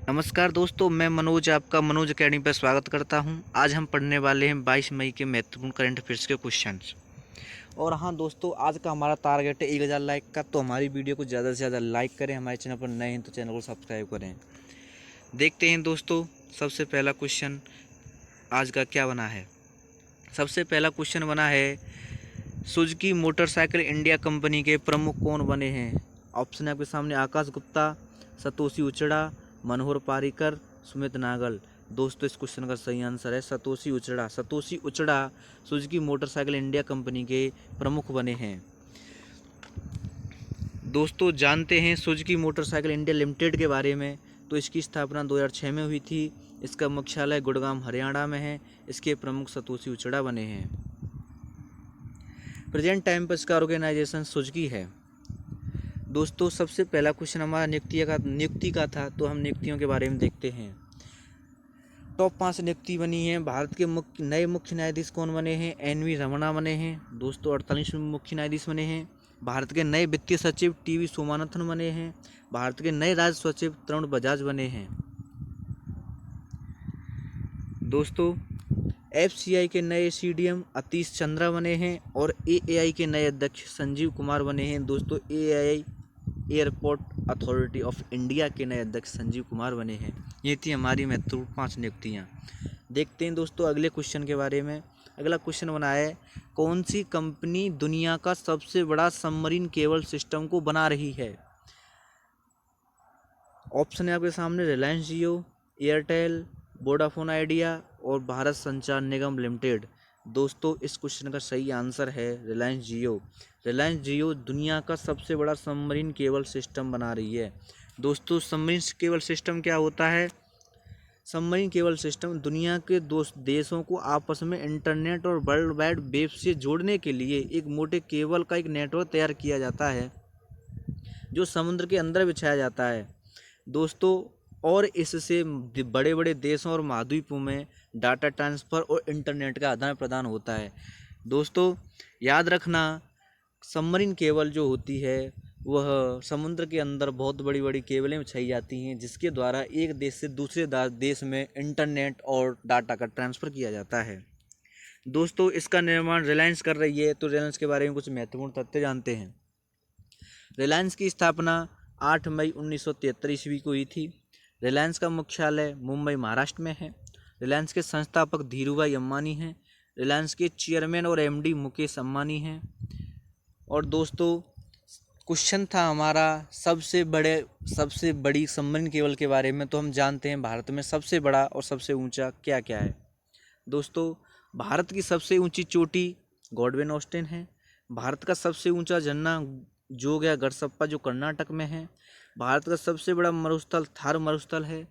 नमस्कार दोस्तों, मैं मनोज आपका मनोज अकेडमी पर स्वागत करता हूं। आज हम पढ़ने वाले हैं 22 मई के महत्वपूर्ण करंट अफेयर्स के क्वेश्चंस। और हाँ दोस्तों, आज का हमारा टारगेट है 1000 लाइक का। तो हमारी वीडियो को ज़्यादा से ज़्यादा लाइक करें। हमारे चैनल पर नए हैं तो चैनल को सब्सक्राइब करें। देखते हैं दोस्तों, सबसे पहला क्वेश्चन आज का क्या बना है। सबसे पहला क्वेश्चन बना है, सुजुकी मोटरसाइकिल इंडिया कंपनी के प्रमुख कौन बने हैं। ऑप्शन है आपके सामने, आकाश गुप्ता, सतोशी उचड़ा, मनोहर पारिकर, सुमित नागल। दोस्तों, इस क्वेश्चन का सही आंसर है Satoshi Uchida. Satoshi Uchida Suzuki motorcycle India company के प्रमुख बने हैं। दोस्तों, जानते हैं सुजुकी मोटरसाइकिल इंडिया लिमिटेड के बारे में। तो इसकी स्थापना 2006 में हुई थी। इसका मुख्यालय गुड़गांव हरियाणा में है। इसके प्रमुख सतोशी उचड़ा बने हैं। प्रेजेंट टाइम पर इसका ऑर्गेनाइजेशन सुजुकी है। दोस्तों, सबसे पहला क्वेश्चन हमारा नियुक्ति का था। तो हम नियुक्तियों के बारे में देखते हैं। टॉप 5 नियुक्ति बनी है। भारत के नए मुख्य न्यायाधीश कौन बने हैं। NV रमणा बने हैं। दोस्तों, 48वें मुख्य न्यायाधीश बने हैं। भारत के नए वित्तीय सचिव TV सोमानाथन बने हैं। भारत के नए राजस्व सचिव तरुण बजाज बने हैं। दोस्तों, FCI के नए CDM अतीश चंद्रा बने हैं। और AAI के नए अध्यक्ष संजीव कुमार बने हैं। दोस्तों, AAI airport authority of India के नए अध्यक्ष संजीव कुमार बने हैं। ये थी हमारी महत्वपूर्ण 5 नियुक्तियाँ। देखते हैं दोस्तों अगले क्वेश्चन के बारे में। अगला क्वेश्चन बना है, कौन सी कंपनी दुनिया का सबसे बड़ा सबमरीन केबल सिस्टम को बना रही है। ऑप्शन है आपके सामने, रिलायंस जियो, एयरटेल, वोडाफोन आइडिया और भारत संचार निगम लिमिटेड। दोस्तों, इस क्वेश्चन का सही आंसर है रिलायंस जियो। रिलायंस जियो दुनिया का सबसे बड़ा सबमरीन केबल सिस्टम बना रही है। दोस्तों, सबमरीन केबल सिस्टम क्या होता है। सबमरीन केबल सिस्टम दुनिया के देशों को आपस में इंटरनेट और वर्ल्ड वाइड वेब से जोड़ने के लिए एक मोटे केबल का एक नेटवर्क तैयार किया जाता है, जो समुद्र के अंदर बिछाया जाता है। दोस्तों, और इससे बड़े बड़े देशों और महाद्वीपों में डाटा ट्रांसफ़र और इंटरनेट का आदान प्रदान होता है। दोस्तों, याद रखना, सबमरीन केबल जो होती है वह समुद्र के अंदर बहुत बड़ी बड़ी केबलें बिछाई जाती हैं, जिसके द्वारा एक देश से दूसरे देश में इंटरनेट और डाटा का ट्रांसफ़र किया जाता है। दोस्तों, इसका निर्माण रिलायंस कर रही है। तो रिलायंस के बारे में कुछ महत्वपूर्ण तथ्य जानते हैं। रिलायंस की स्थापना 8 मई 1973 ईस्वी को हुई थी। रिलायंस का मुख्यालय मुंबई महाराष्ट्र में है। रिलायंस के संस्थापक धीरूभाई अंबानी हैं। रिलायंस के चेयरमैन और MD मुकेश अंबानी हैं। और दोस्तों, क्वेश्चन था हमारा सबसे बड़ी सबमरीन केबल के बारे में। तो हम जानते हैं भारत में सबसे बड़ा और सबसे ऊंचा क्या क्या है। दोस्तों, भारत की सबसे ऊंची चोटी गॉडविन ऑस्टिन है। भारत का सबसे ऊंचा झरना जोग या गढ़सप्पा जो कर्नाटक में है। भारत का सबसे बड़ा मरुस्थल थार मरुस्थल है।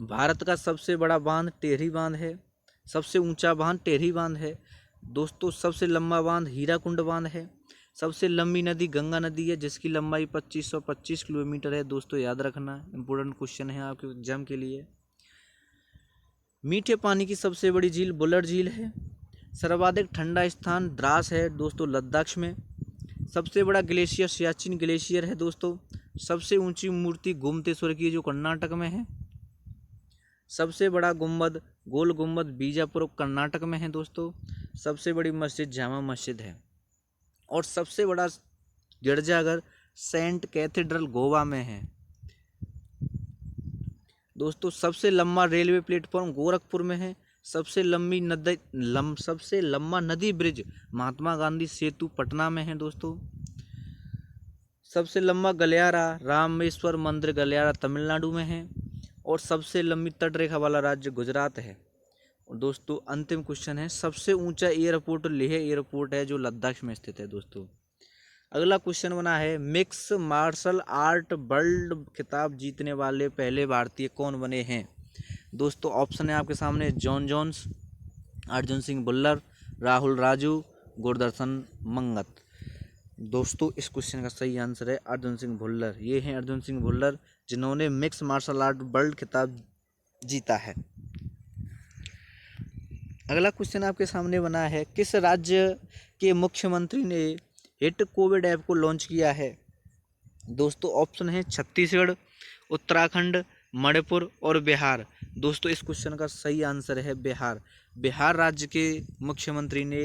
भारत का सबसे बड़ा बांध टेहरी बांध है। सबसे ऊंचा बांध टेहरी बांध है। दोस्तों, सबसे लंबा बांध हीराकुंड बांध है। सबसे लंबी नदी गंगा नदी है, जिसकी लंबाई 2525 किलोमीटर है। दोस्तों, याद रखना, इम्पोर्टेंट क्वेश्चन है आपके एग्जाम के लिए। मीठे पानी की सबसे बड़ी झील बुलर झील है। सर्वाधिक ठंडा स्थान द्रास है दोस्तों, लद्दाख में। सबसे बड़ा ग्लेशियर सियाचिन ग्लेशियर है दोस्तों। सबसे ऊंची मूर्ति गोमतेश्वर की जो कर्नाटक में है। सबसे बड़ा गुंबद गोल गुंबद बीजापुर कर्नाटक में है दोस्तों। सबसे बड़ी मस्जिद जामा मस्जिद है। और सबसे बड़ा गिरजाघर सेंट कैथेड्रल गोवा में है। दोस्तों, सबसे लंबा रेलवे प्लेटफॉर्म गोरखपुर में है। सबसे लंबा नदी ब्रिज महात्मा गांधी सेतु पटना में है दोस्तों। सबसे लंबा गलियारा रामेश्वर मंदिर गलियारा तमिलनाडु में है। और सबसे लंबी तटरेखा वाला राज्य गुजरात है। और दोस्तों, अंतिम क्वेश्चन है, सबसे ऊंचा एयरपोर्ट लेह एयरपोर्ट है, जो लद्दाख में स्थित है दोस्तों। अगला क्वेश्चन बना है, मिक्स मार्शल आर्ट वर्ल्ड खिताब जीतने वाले पहले भारतीय कौन बने हैं। दोस्तों, ऑप्शन है आपके सामने, जॉन जोन्स, अर्जुन सिंह भुल्लर, राहुल राजू, गुरदर्शन मंगत। दोस्तों, इस क्वेश्चन का सही आंसर है अर्जुन सिंह भुल्लर। ये हैं अर्जुन सिंह भुल्लर, जिन्होंने मिक्स मार्शल आर्ट वर्ल्ड खिताब जीता है। अगला क्वेश्चन आपके सामने बना है, किस राज्य के मुख्यमंत्री ने हिट कोविड ऐप को लॉन्च किया है। दोस्तों, ऑप्शन है छत्तीसगढ़, उत्तराखंड, मणिपुर और बिहार। दोस्तों इस क्वेश्चन का सही आंसर है बिहार। बिहार राज्य के मुख्यमंत्री ने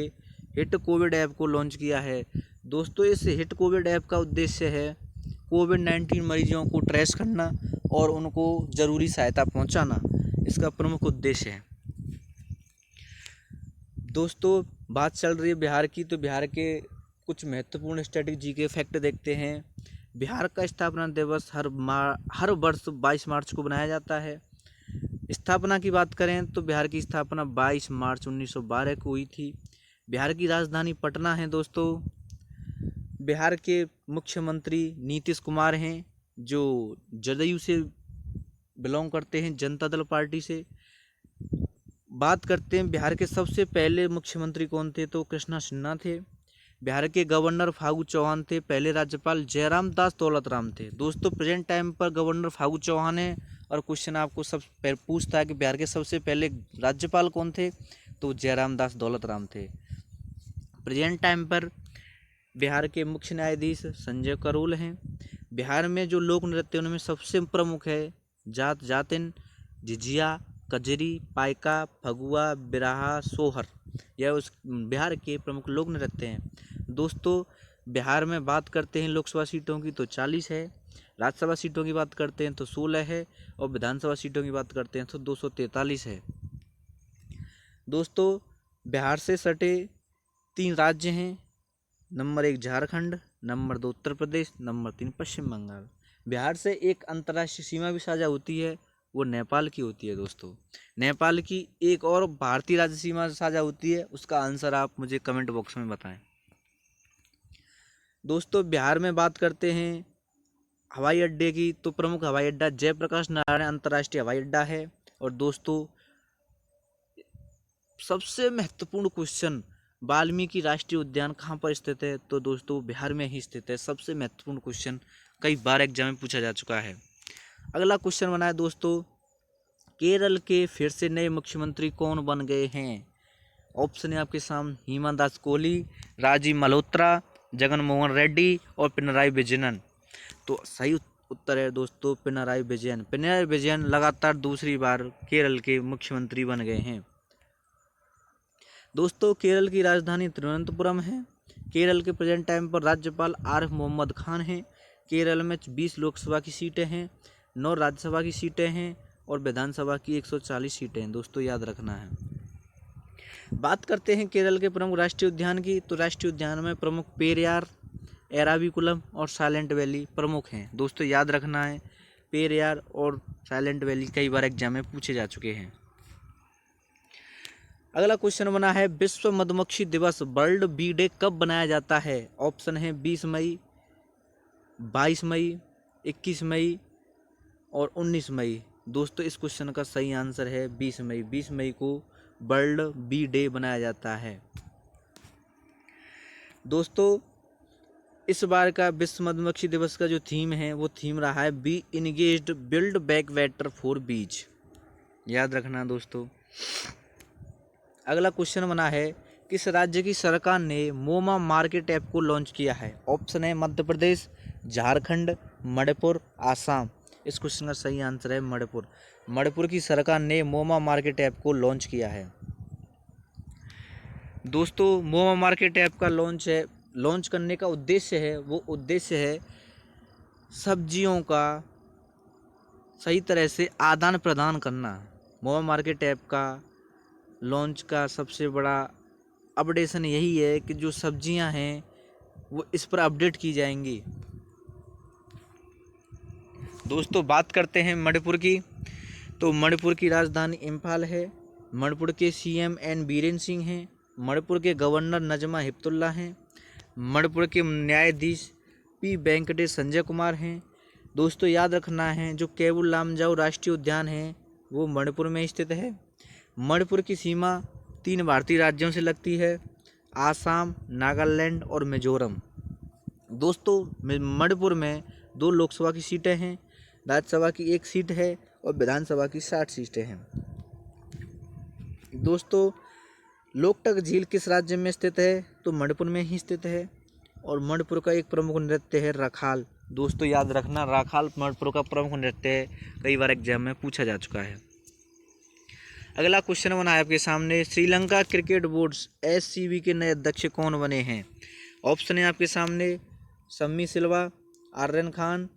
हिट कोविड ऐप को लॉन्च किया है। दोस्तों इस हिट कोविड ऐप का उद्देश्य है कोविड-19 मरीजों को ट्रेस करना और उनको ज़रूरी सहायता पहुंचाना, इसका प्रमुख उद्देश्य है। दोस्तों बात चल रही है बिहार की, तो बिहार के कुछ महत्वपूर्ण स्ट्रेटेजी के फैक्ट देखते हैं। बिहार का स्थापना दिवस हर वर्ष 22 मार्च को बनाया जाता है। स्थापना की बात करें तो बिहार की स्थापना 22 मार्च 1912 को हुई थी। बिहार की राजधानी पटना है। दोस्तों बिहार के मुख्यमंत्री नीतीश कुमार हैं, जो जदयू से बिलोंग करते हैं, जनता दल पार्टी से। बात करते हैं बिहार के सबसे पहले मुख्यमंत्री कौन थे, तो कृष्णा सिन्हा थे। बिहार के गवर्नर फागू चौहान थे। पहले राज्यपाल जयराम दास दौलतराम थे। दोस्तों प्रेजेंट टाइम पर गवर्नर फागू चौहान है। और क्वेश्चन आपको सब पूछता है कि बिहार के सबसे पहले राज्यपाल कौन थे, तो जयराम दास दौलतराम थे। प्रेजेंट टाइम पर बिहार के मुख्य न्यायाधीश संजय करोल हैं। बिहार में जो लोक नृत्य उनमें सबसे प्रमुख है जात जातिन, झिझिया, कजरी, पाइका, फगुआ, बिरहा, सोहर। यह उस बिहार के प्रमुख लोक नृत्य हैं। दोस्तों बिहार में बात करते हैं लोकसभा सीटों की तो 40 है, राज्यसभा सीटों की बात करते हैं तो 16 है और विधानसभा सीटों की बात करते हैं तो 243 है। दोस्तों बिहार से सटे 3 राज्य हैं। Number 1 Jharkhand, number 2 Uttar Pradesh, number 3 पश्चिम बंगाल। बिहार से एक अंतर्राष्ट्रीय सीमा भी साझा होती है, वो नेपाल की होती है। दोस्तों नेपाल की एक और भारतीय राज्य सीमा साझा होती है, उसका आंसर आप मुझे कमेंट बॉक्स में बताएं। दोस्तों बिहार में बात करते हैं हवाई अड्डे की, तो प्रमुख हवाई अड्डा जयप्रकाश नारायण अंतर्राष्ट्रीय हवाई अड्डा है। और दोस्तों सबसे महत्वपूर्ण क्वेश्चन, वाल्मीकि राष्ट्रीय उद्यान कहाँ पर स्थित है, तो दोस्तों बिहार में ही स्थित है। सबसे महत्वपूर्ण क्वेश्चन कई बार एग्जाम में पूछा जा चुका है। अगला क्वेश्चन बना है दोस्तों, केरल के फिर से नए मुख्यमंत्री कौन बन गए हैं। ऑप्शन है आपके सामने, हेमंत दास कोहली, राजीव मल्होत्रा, जगन मोहन रेड्डी और पिनराई विजयन। तो सही उत्तर है दोस्तों पिनराई विजयन। पिनराई विजयन लगातार दूसरी बार केरल के मुख्यमंत्री बन गए हैं। दोस्तों केरल की राजधानी तिरुवनंतपुरम है। केरल के प्रेजेंट टाइम पर राज्यपाल आरिफ मोहम्मद खान हैं। केरल में 20 लोकसभा की सीटें हैं, 9 राज्यसभा की सीटें हैं और विधानसभा की 140 सीटें हैं। दोस्तों याद रखना है। बात करते हैं केरल के प्रमुख राष्ट्रीय उद्यान की, तो राष्ट्रीय उद्यान में प्रमुख पेरियार, एराविकुलम और साइलेंट वैली प्रमुख हैं। दोस्तों याद रखना है, पेरियार और साइलेंट वैली कई बार एग्जाम में पूछे जा चुके हैं। अगला क्वेश्चन बना है, विश्व मधुमक्खी दिवस वर्ल्ड बी डे कब बनाया जाता है। ऑप्शन है 20 मई, 22 मई, 21 मई और 19 मई। दोस्तों इस क्वेश्चन का सही आंसर है 20 मई। 20 मई को वर्ल्ड बी डे बनाया जाता है। दोस्तों इस बार का विश्व मधुमक्खी दिवस का जो थीम है वो थीम रहा है be engaged build back better for bees. याद रखना दोस्तों। अगला क्वेश्चन बना है, किस राज्य की सरकार ने मोमा मार्केट ऐप को लॉन्च किया है। ऑप्शन है मध्य प्रदेश, झारखंड, मणिपुर, आसाम। इस क्वेश्चन का सही आंसर है मणिपुर। मणिपुर की सरकार ने मोमा मार्केट ऐप को लॉन्च किया है। दोस्तों मोमा मार्केट ऐप का लॉन्च करने का उद्देश्य है सब्जियों का सही तरह से आदान प्रदान करना। मोमा मार्केट ऐप का लॉन्च का सबसे बड़ा अपडेशन यही है कि जो सब्जियां हैं वो इस पर अपडेट की जाएंगी। दोस्तों बात करते हैं मणिपुर की, तो मणिपुर की राजधानी इम्फाल है। मणिपुर के सीएम एन बीरेन सिंह हैं। मणिपुर के गवर्नर नजमा हेपतुल्ला हैं। मणिपुर के न्यायाधीश पी वेंकटेश संजय कुमार हैं। दोस्तों याद रखना है, जो केबुल लामजाओ राष्ट्रीय उद्यान है वो मणिपुर में स्थित है। मणिपुर की सीमा 3 भारतीय राज्यों से लगती है, आसाम, नागालैंड और मिजोरम। दोस्तों मणिपुर में 2 लोकसभा की सीटें हैं, राज्यसभा की 1 सीट है और विधानसभा की 60 सीटें हैं। दोस्तों लोकटक झील किस राज्य में स्थित है, तो मणिपुर में ही स्थित है। और मणिपुर का एक प्रमुख नृत्य है रखाल। दोस्तों याद रखना, राखाल मणिपुर का प्रमुख नृत्य है, कई बार एग्जाम में पूछा जा चुका है। अगला क्वेश्चन बना है आपके सामने, श्रीलंका क्रिकेट बोर्ड SCB के नए अध्यक्ष कौन बने हैं? ऑप्शन है आपके सामने शम्मी सिल्वा, आर्यन खान,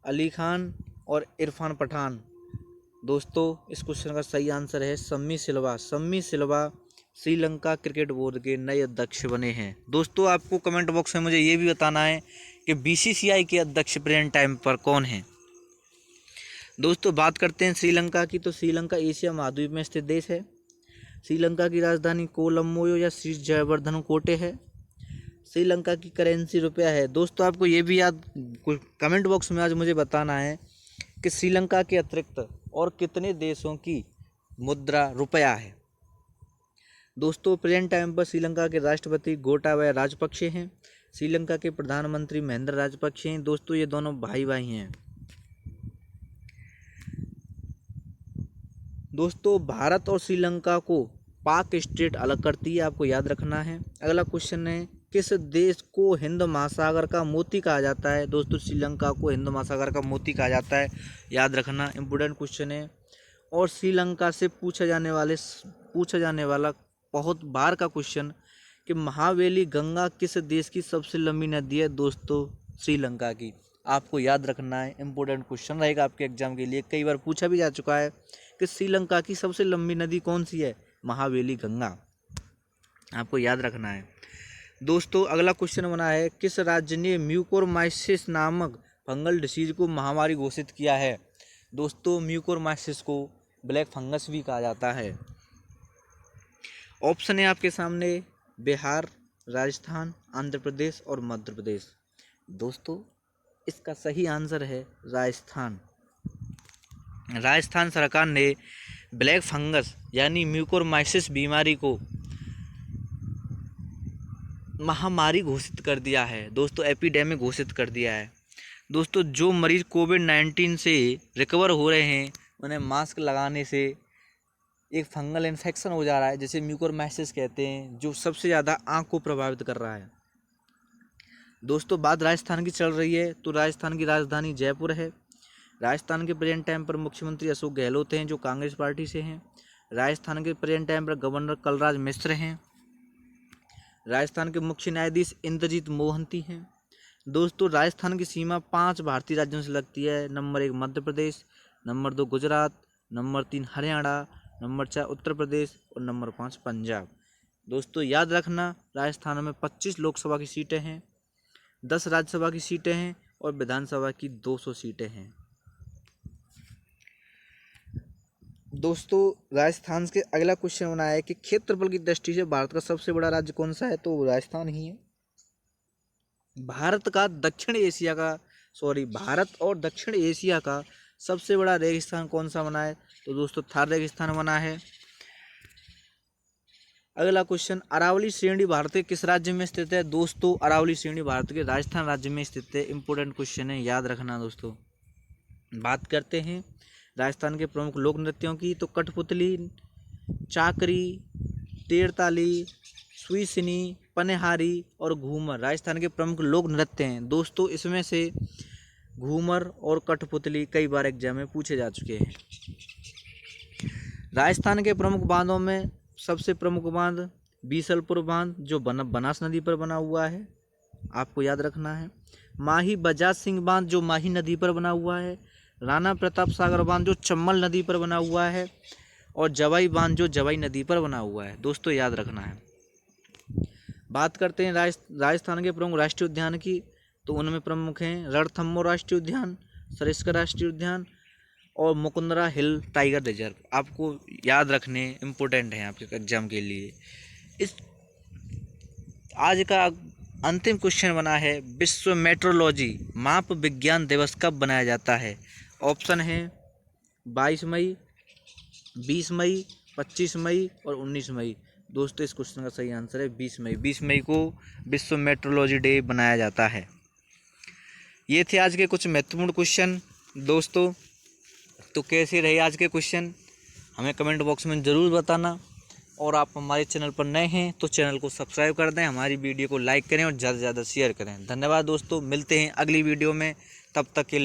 अली खान और इरफान पठान। दोस्तों इस क्वेश्चन का सही आंसर है शम्मी सिल्वा। शम्मी सिल्वा श्रीलंका क्रिकेट बोर्ड के नए अध्यक्ष बने हैं। दोस्तों आपको कमेंट बॉक्स में मुझे ये भी बताना है कि BCCI के अध्यक्ष प्रेजेंट टाइम पर कौन हैं। दोस्तों बात करते हैं श्रीलंका की, तो श्रीलंका एशिया महाद्वीप में स्थित देश है। श्रीलंका की राजधानी कोलंबो या श्री जयवर्धन कोटे है। श्रीलंका की करेंसी रुपया है। दोस्तों आपको ये भी याद कमेंट बॉक्स में आज मुझे बताना है कि श्रीलंका के अतिरिक्त और कितने देशों की मुद्रा रुपया है। दोस्तों प्रेजेंट टाइम पर श्रीलंका के राष्ट्रपति गोटाबाया राजपक्षे हैं। श्रीलंका के प्रधानमंत्री महिंद्रा राजपक्षे हैं। दोस्तों ये दोनों भाई भाई हैं। दोस्तों भारत और श्रीलंका को पाक स्टेट अलग करती है, आपको याद रखना है। अगला क्वेश्चन है, किस देश को हिंद महासागर का मोती कहा जाता है? दोस्तों श्रीलंका को हिंद महासागर का मोती कहा जाता है, याद रखना, इंपोर्टेंट क्वेश्चन है। और श्रीलंका से पूछा जाने वाला बहुत बार का क्वेश्चन कि महावेली गंगा किस देश की सबसे लंबी नदी है? दोस्तों श्रीलंका की, आपको याद रखना है, इंपोर्टेंट क्वेश्चन रहेगा आपके एग्जाम के लिए, कई बार पूछा भी जा चुका है कि श्रीलंका की सबसे लंबी नदी कौन सी है? महावेली गंगा, आपको याद रखना है। दोस्तों अगला क्वेश्चन बना है, किस राज्य ने म्यूकोरमाइसिस नामक फंगल डिसीज को महामारी घोषित किया है? दोस्तों म्यूकोरमाइसिस को ब्लैक फंगस भी कहा जाता है। ऑप्शन है आपके सामने बिहार, राजस्थान, आंध्र प्रदेश और मध्य प्रदेश। दोस्तों इसका सही आंसर है राजस्थान। राजस्थान सरकार ने ब्लैक फंगस यानी म्यूकोरमाइसिस बीमारी को महामारी घोषित कर दिया है। दोस्तों एपिडेमिक घोषित कर दिया है। दोस्तों जो मरीज कोविड-19 से रिकवर हो रहे हैं उन्हें मास्क लगाने से एक फंगल इन्फेक्शन हो जा रहा है, जिसे म्यूकोरमाइसिस कहते हैं, जो सबसे ज़्यादा आँख को प्रभावित कर रहा है। दोस्तों बात राजस्थान की चल रही है, तो राजस्थान की राजधानी जयपुर है। राजस्थान के प्रेजेंट टाइम पर मुख्यमंत्री अशोक गहलोत हैं, जो कांग्रेस पार्टी से हैं। राजस्थान के प्रेजेंट टाइम पर गवर्नर कलराज मिश्र हैं। राजस्थान के मुख्य न्यायाधीश इंद्रजीत मोहंती हैं। दोस्तों राजस्थान की सीमा 5 भारतीय राज्यों से लगती है। Number 1 Madhya Pradesh, number 2 Gujarat, number 3 Haryana, number 4 Uttar Pradesh और नंबर 5 पंजाब। दोस्तों याद रखना, राजस्थान में 25 लोकसभा की सीटें हैं, 10 राज्यसभा की सीटें हैं और विधानसभा की 200 सीटें हैं। दोस्तों राजस्थान के अगला क्वेश्चन बना है कि क्षेत्रफल की दृष्टि से भारत का सबसे बड़ा राज्य कौन सा है? तो राजस्थान ही है। भारत और दक्षिण एशिया का सबसे बड़ा रेगिस्तान कौन सा बना है? तो दोस्तों थार रेगिस्तान बना है। अगला क्वेश्चन, अरावली श्रेणी भारत के किस राज्य में स्थित है? दोस्तों अरावली श्रेणी भारत के राजस्थान राज्य में स्थित है। इंपोर्टेंट क्वेश्चन है, याद रखना। दोस्तों बात करते हैं राजस्थान के प्रमुख लोक नृत्यों की, तो कठपुतली, चाकरी, तेरताली, सुईसिनी, पनेहारी और घूमर राजस्थान के प्रमुख लोक नृत्य हैं। दोस्तों इसमें से घूमर और कठपुतली कई बार एग्जाम में पूछे जा चुके हैं। राजस्थान के प्रमुख बांधों में सबसे प्रमुख बांध बीसलपुर बांध, जो बनास नदी पर बना हुआ है, आपको याद रखना है। माही बजाज सिंह बांध, जो माही नदी पर बना हुआ है। राणा प्रताप सागर बांध, जो चम्बल नदी पर बना हुआ है। और जवाई बांध, जो जवाई नदी पर बना हुआ है। दोस्तों याद रखना है। बात करते हैं राजस्थान के प्रमुख राष्ट्रीय उद्यान की, तो उनमें प्रमुख हैं रणथंभौर राष्ट्रीय उद्यान, सरिस्का राष्ट्रीय उद्यान और मुकुंदरा हिल टाइगर रिजर्व। आपको याद रखने इम्पोर्टेंट हैं आपके एग्जाम के लिए। इस आज का अंतिम क्वेश्चन बना है, विश्व मेट्रोलॉजी माप विज्ञान दिवस कब बनाया जाता है? ऑप्शन है 22 मई, 20 मई, 25 मई और 19 मई। दोस्तों इस क्वेश्चन का सही आंसर है 20 मई। 20 मई को विश्व मेट्रोलॉजी डे बनाया जाता है। ये थे आज के कुछ महत्वपूर्ण क्वेश्चन। दोस्तों तो कैसे रहे आज के क्वेश्चन, हमें कमेंट बॉक्स में ज़रूर बताना। और आप हमारे चैनल पर नए हैं तो चैनल को सब्सक्राइब कर दें, हमारी वीडियो को लाइक करें और ज़्यादा से ज़्यादा शेयर करें। धन्यवाद दोस्तों, मिलते हैं अगली वीडियो में। तब तक के लिए।